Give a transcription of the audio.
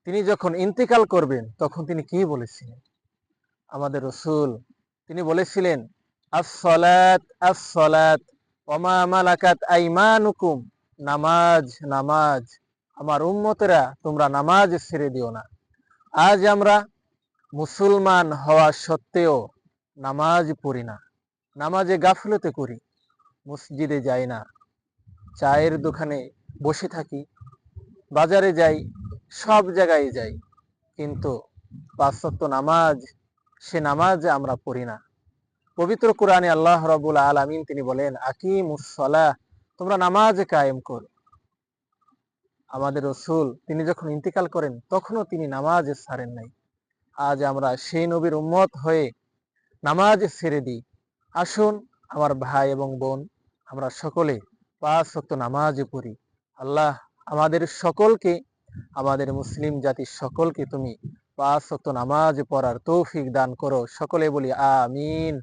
তিনি যখন ইন্তেকাল করবেন তখন তিনি কি বলেছিলেন? আমাদের রাসূল তিনি বলেছিলেন, আস-সালাত আস-সালাত ওয়া মা মালাকাত আইমানুকুম, নামাজ নামাজ, আমার উম্মতেরা তোমরা নামাজ ছেড়ে দিও না। আজ আমরা মুসলমান হওয়া সত্ত্বেও নামাজ পড়ি না, নামাজে গাফলতি করি, মসজিদে যাই না, চায়ের দোকানে বসে থাকি, বাজারে যাই, সব জায়গায় যাই, কিন্তু পাঁচ ওয়াক্ত নামাজ, সে নামাজ আমরা পড়ি না। পবিত্র কোরআনে আল্লাহ রাব্বুল আলামিন তিনি বলেন, আকিমুস সালাহ, তোমরা নামাজ কায়েম করো। আমাদের রাসূল তিনি যখন ইন্তেকাল করেন তখনও তিনি নামাজ ছাড়েন নাই। আজ আমরা সেই নবীর উম্মত হয়ে নামাজ ছেড়ে দিই। আসুন আমার ভাই এবং বোন, আমরা সকলে পাঁচ ওয়াক্ত নামাজ পড়ি। আল্লাহ আমাদের সকলকে, আমাদের মুসলিম জাতির সকলকে তুমি পাঁচ ওয়াক্ত নামাজ পড়ার তৌফিক দান করো। সকলে বলি আমিন।